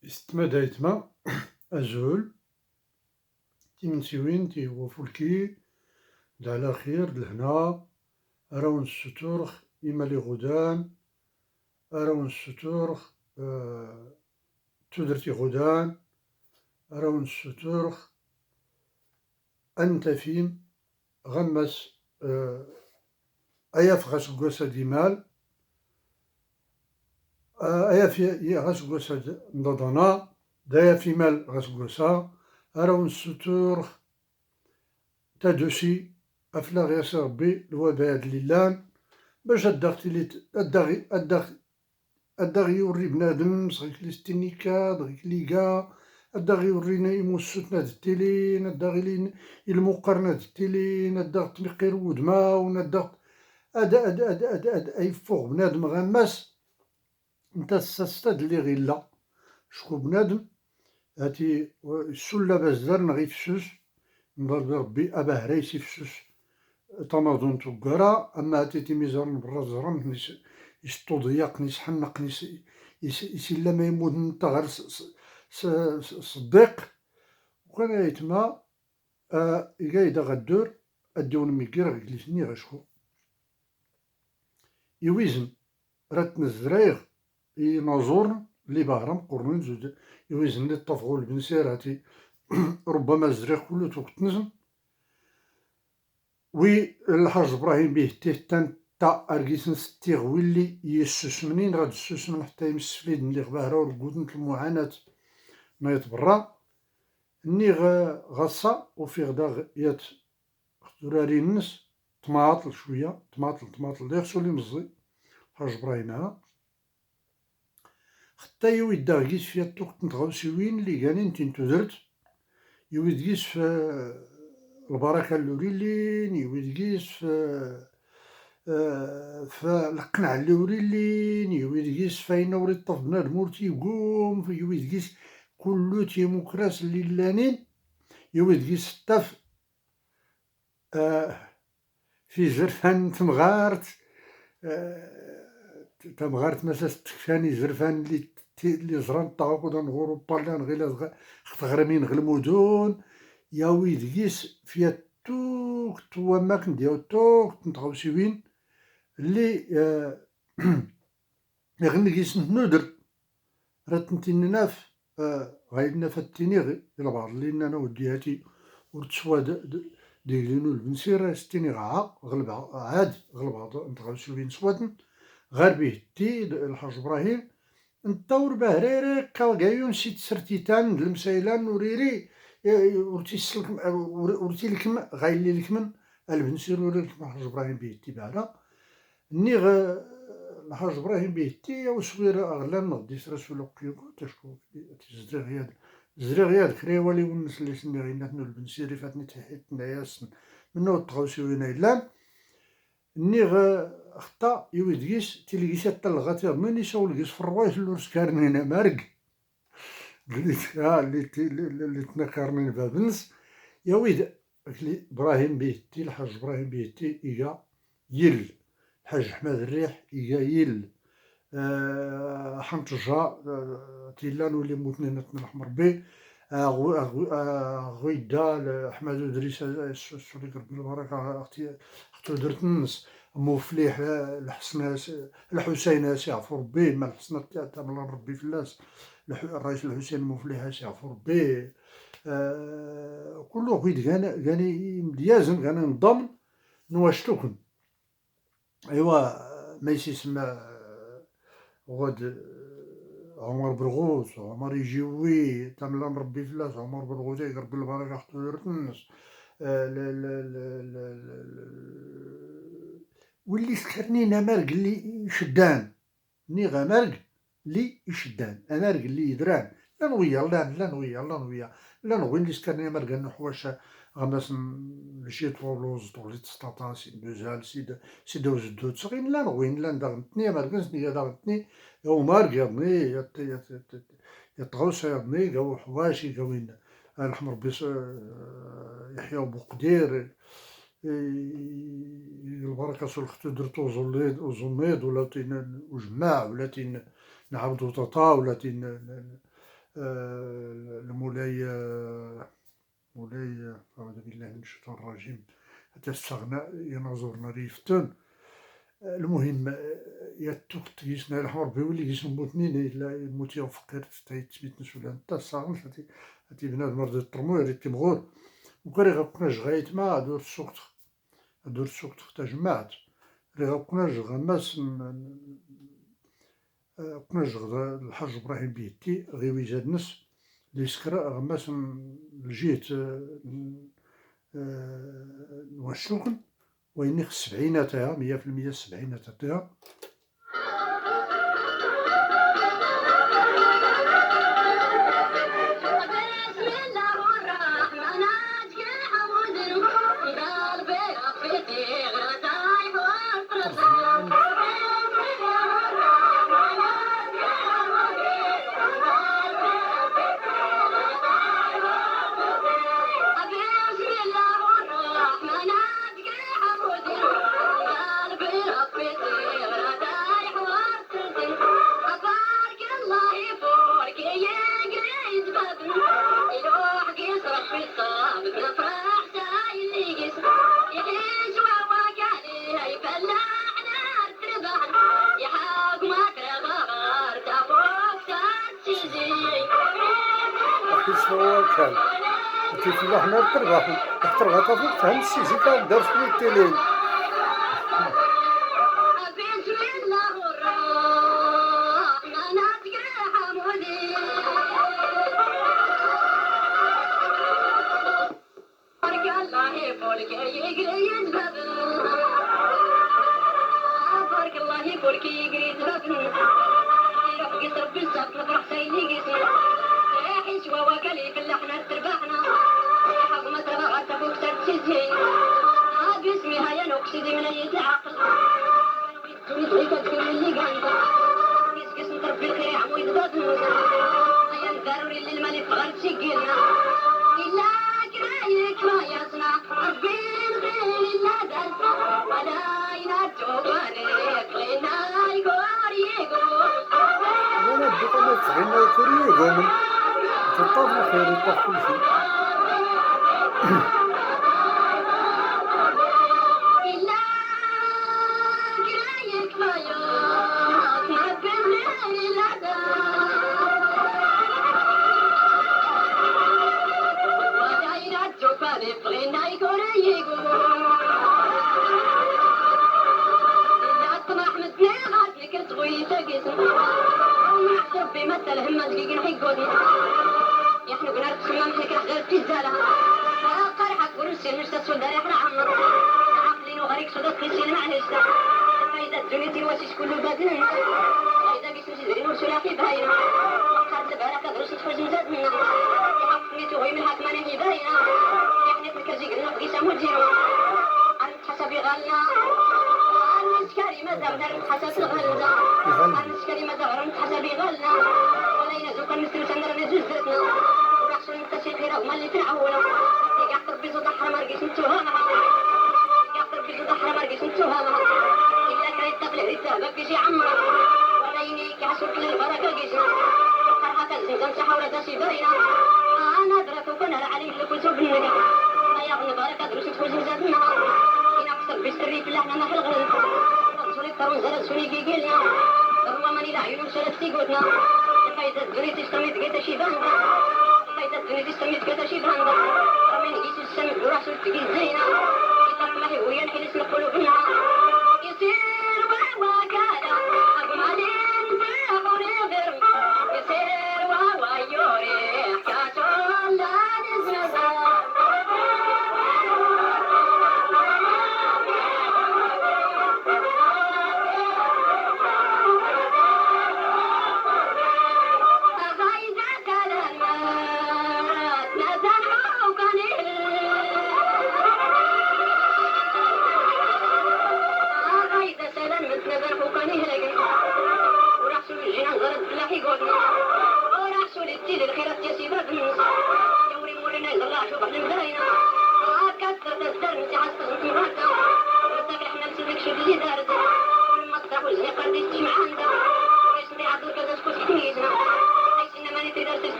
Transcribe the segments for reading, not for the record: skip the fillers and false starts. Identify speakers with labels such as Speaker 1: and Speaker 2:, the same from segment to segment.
Speaker 1: استمد يتما أزول تيمنسيوين تيوفولكي دا على خير لهنا أراون الستورخ إما لي غدان أراون الستورخ تودرتي غدان أراون الستورخ أنت فيم غمس أياف غاس قوسا ديمال أياف غاس قوسا نضضنا دايا في مال غاس قوسا أراون الستورخ تادوسي أفلاغ ياسي ربي الوباد ليلان باش أداغ يوري بنادم صغيك لي ستينيكا دغيك ليكا أداغ يورينا يموسوتنا د التيلين أداغ المقرنا د التيلين أداغ تمقير ودما وناداغ أدا يفوغ بنادم غماس نتا ساستاد لي غيلا شكون بنادم هاتي السلة بازدار نغي فسوس نضرب ربي أباه ريسي فسوس تماضون توكرا أما هاتي تيميزان برا زرم يسطو ضياق نيس حنق نيس يسيلا ما يموت نتا غير صديق وكان يتما إيكايدا غدور أدون ميكير غيكليسني غاشكو يويزن رات نزرايغ ينازورن لي باغرام قرنون زود يويزن لي طفغول بنسير هاتي ربما زريغ كله توقت نزن وي الحاج إبراهيم بيه تيتان تا أرقيسن ستيغ ويلي يسوس منين غاد السوس من حتى يمسفليد اللي غباهرا ورقودن المعاناة نايط برا ني غاصا وفي غدا يات خدوراري النس طماطل شوية طماطل دايخ سولي مزي الحاج إبراهيم ها حتى يويد داغيس فيها توقت نتغاوسيوين اللي كانين تينتو درت يويد كيس في البركة اللوريلين يويد كيس في القنع اللوريلين يويد كيس فاينا وريد طف بنادم ور تيقوم يويد كيس كلو تيموكراس اللي لانين يويد كيس طف في زرفان تمغارت تمغارت مساس تكفاني زرفان اللي زران طاوكو دا نغورو بالان غيلا خطغرمين غلمودون يا ويد كيس فيها توك تواماك ندياو توك نتغاوسيوين اللي يغني كيس نودر رات نتيناف غايدنا فاتيني غي إلا بعض لينا أنا ودياتي ورتسوا ديلينو البنسير ستيني غا غلبها عاد غلبها نتغاوسيوين سواتن غير بيه تي الحاج إبراهيم نطور بهريري كالكايون سيت سرتيتان المسايلان وريري ورتي لكم غايلي لكم البنسير وري لكم الحاج إبراهيم بيه تي بعدا ني الحاج إبراهيم بيه تي وصوير أغلان نغدي سراسولو قيوكو تشكو زري غياد كريوالي ونس اللي سني غيناتنو البنسيري فاتني تحيت ناياس منو تغاوسيوين إيلان ني خطا يويدكيس تيليكيسات طلغات من يسول كيس في الروايح اللورس كارنينا مارق اللي تنكرنين بابنس يا ويد إبراهيم بيهتي الحاج إبراهيم بيهتي إيا يل الحاج أحمد الريح إيا يل حنطجا تيلان ولي موتنين نحمر بيه غويدا أحمد إدريس سوري ربي البركة أختو درت النس موفليح الحسين سي عفو ربي ما الحسنة تاع ربي فلاس الرئيس الحسين موفليح سي عفو ربي كله غيد كاني مديازن كان نضمن نواشتوكن ايوا ما يسمى غد عمر برغوث عمر يجيوي تملا ربي فلاس عمر برغوث ربي البركة اختو درت النس واللي سكرنينا مارق اللي يشدان نيغا مارق اللي يشدان مارق اللي يدران لا نويا لا نويا اللي سكرنينا مارق انو حواش غماس مشي طولوز طوليت سطاطا سي بوزال سي دوز دو تسغين لا نوين لا ندغنتني مارقنس نيا دغنتني يو مارق يضني يطغوس يضني قاو حواشي قاوين الحمر بيس يحيى بوقدير البركة سلختو درتو وزميد ولا وجماع ولا نعبدو تطا ولا المولاي مولاي أعوذ بالله من الشيطان الرجيم، حتى استغنى ينظرنا ريفتون. المهم يا توخت تجيسنا الحمر بيولي جيسن موتنين إلا موتي وفكرت تايت ولا نتا الصاغن هاتي بنادم رد الطرمو ريت تيمغور وكاري غابقنا جغايت ما دور السوق تجمعت اللي غابقنا غماس قنا جغ الحاج إبراهيم بيتي غي ويزاد نس اللي سكرا غماس لجيت نوشوكن ويني السبعينات تاعها 100% السبعينات تاعها. شنو كان كيفاش حنا تربح فوق فهم السيسي كان دار في التيلين.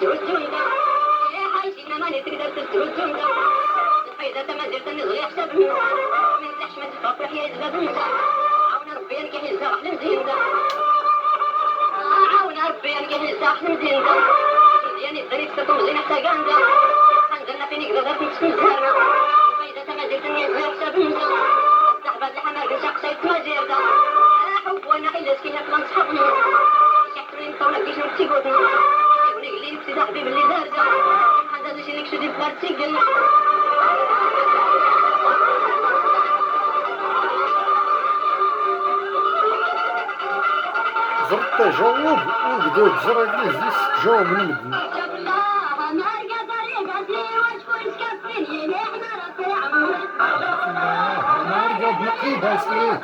Speaker 2: تهزوندا يا حايشين ما نتريد تهزوندا الفايدة ما زلت نزغي حساب من تحش ما تفرح يا زبابندا عاون ربي نكحل زرح لمزيندا عاون ربي نكحل زرح لمزيندا يعني الدريس تكون زين حتى قاندا خنجلنا فين يقدر تمسكن زهرنا الفايدة ما زلت نزغي حساب صاحبات الحمار قنشاق سيد مجيردا حب وانا إلا سكينة كلان صحابنا شحترين طولة كيش نتيقوتنا يقولي قلي نفسي صاحبي باللي دارجة حدا زيشي نكشو دي بلاد سيقل
Speaker 1: زرت تجاوب وبداو تزرع ليه زيس تجاوب من مدن. أنا رقد نقيبها سليم.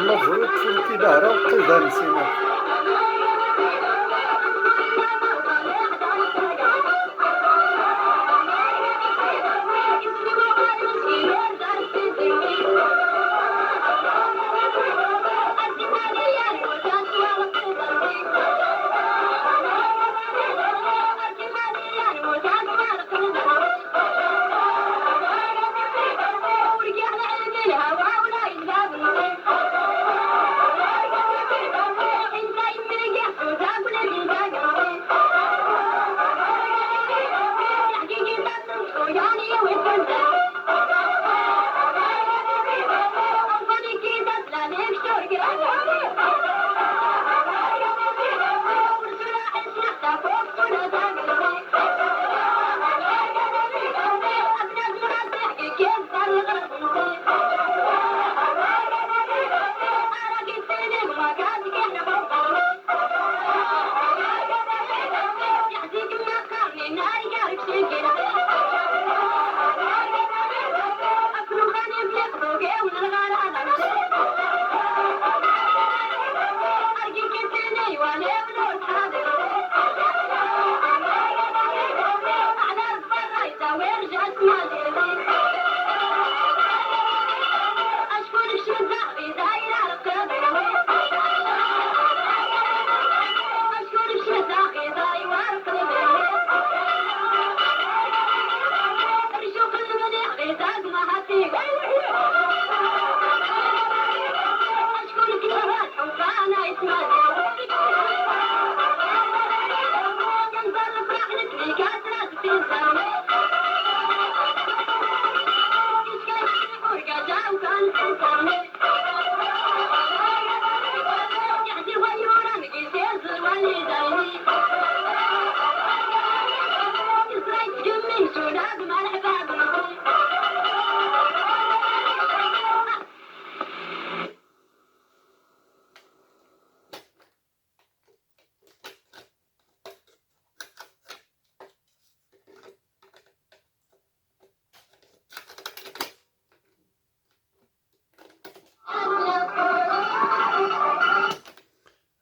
Speaker 1: مبروك في الكبارة وقيدها نسينا.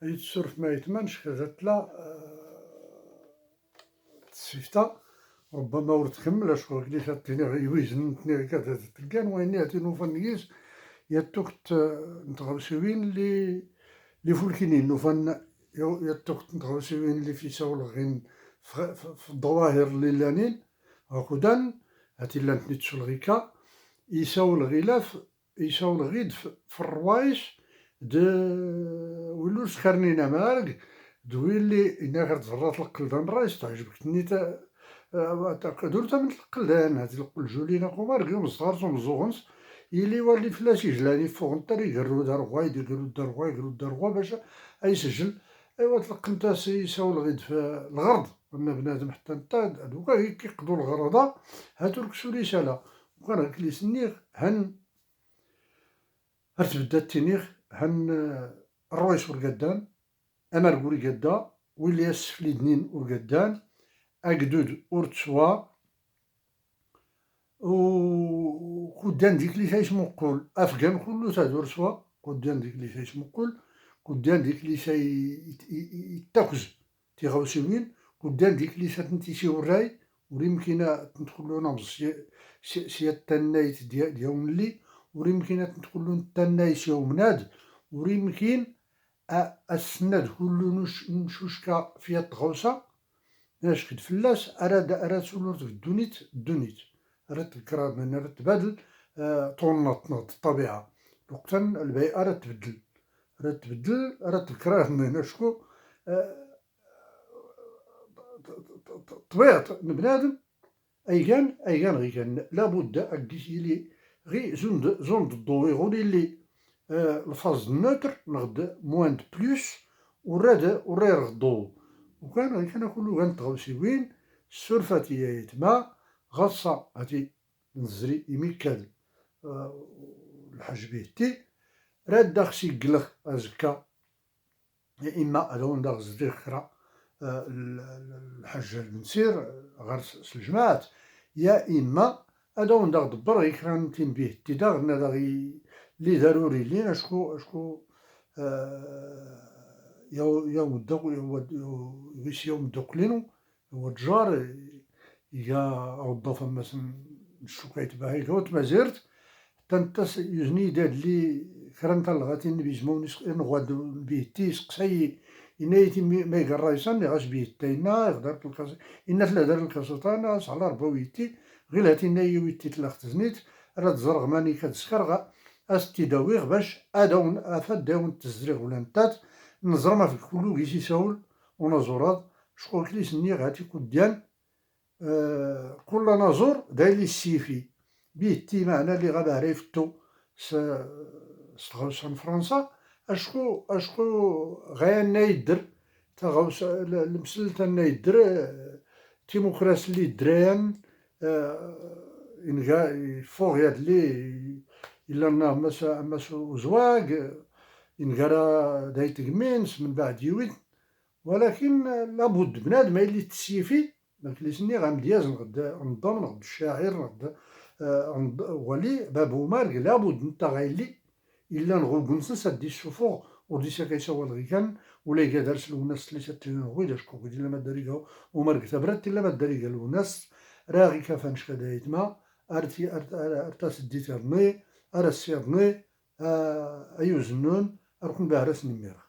Speaker 1: يتسرف ما يتمنش كذات لا تسيفتا ربما ورد تكمل اشكون كلي تاتيني غيويزن تني كذا تلقان وين ياتينو فنيس يتوقت نتغوسوين اللي فولكينين نوفن يتوقت نتغوسوين اللي في ساول غين في الظواهر اللي لانين هاكودان هاتي لانت نيتسو الغيكا يساول غلاف يساول غيد في الروايش د ولوس خرنينا مارك دويلي إنا غير تزرات القلدان رايس تعجبك نيتا درتا من القلدان هادي الجولينا كومار قيوم صغار زغنس يلي والي فلاشي جلاني فوق نطر يقرو دارغوا يقرو دارغوا يقرو دارغوا باش يسجل. ايوا تلقنتا يساول غيد في الغرض أن بنادم حتى نتا دوكا كيقضوا الغرضة هاتو ركسو رسالة وكان هاك لي سنيغ هن تبدا التنيغ هن الرويس ورقدان أمر قوري قدا ويلياس فليدنين ورقدان أقدود ورتسوا وكدان ديك اللي فايش مقول أفغان كلو تادور سوا كدان ديك اللي فايش مقول كدان ديك اللي يتاكز تيغاوسيوين كدان ديك اللي ساتنتيشي وراي وريمكينا تدخلونا سيا التنايت ديال اللي وريمكينا تدخلون التنايت يوم ناد وريمكين السند كلو نشوشكا فيها التغوصة ناش كد فلاس أراد سولورت في الدونيت راه تذكر من راه تبادل طونات الطبيعة وقتا البيئة راه تبدل راه تذكر من شكون طبيعة بنادم أيكان غي كان لابد أكيسيلي غي زون الضوء يغولي لي الفاز نوتر نغد موان دو بلوس وراه الضوء وكان كلو غنتغوسيوين السرفاتية يتما غاصة هاتي نزري يميكال الحاج بيهتي راد داخسي قلق أزكا يا إما أدون داخ زدير خرا الحاج المنسير غير الجماعات يا إما أدون داخ دبر يكران تيم بيهتي داغ داغي لي ضروري لينا شكو يوم الدوقلينو هو الجار يا عضفا مثلا الشوكايت باهي كوت مازيرت تنتس يزني داد لي كرنت الغاتي نبي زمونيس نغواد بيتي سقساي إنايتي ما يقرايسان غاش بيتينا يقدر تلقى إنا تلا دار الكاسوطانا على ربويتي غير هاتي ناي ويتي تلاخت زنيت راه تزرغ ماني كتسكر أستي داويغ باش أداون أفاد داون تزريغ ولا نتات نزرما في كلو كيسي ساول ونازورات شكون كليس نيغ هاتي كوديان كل نازور دايلي السيفي بيتي معنا اللي غابا عرفتو ستغوصا فرنسا أشكو غايانا يدر تغوصا المسل تانا يدر تيموكراس لي دران إنغا فوق ياد لي إلا مسو زواج إنغارا دايت غمينس من بعد يويد ولكن لابد بنادم اللي تسيفي ماكليسني غامدياز نغد نظام نغد الشاعر نغد ولي بابو مارك لابد نتا غايلي إلا نغوب نسنس هادي السفوغ ودي ساكايسا والغيكان ولا يقدرش الوناس اللي ساتين غويدا شكوك إلا ما داريكا ومارك تبرت إلا ما داريكا الوناس راغي كافانش كدايتما أرتاس ديترني أرسيرني أيوزنون أركن بهرس نميرا.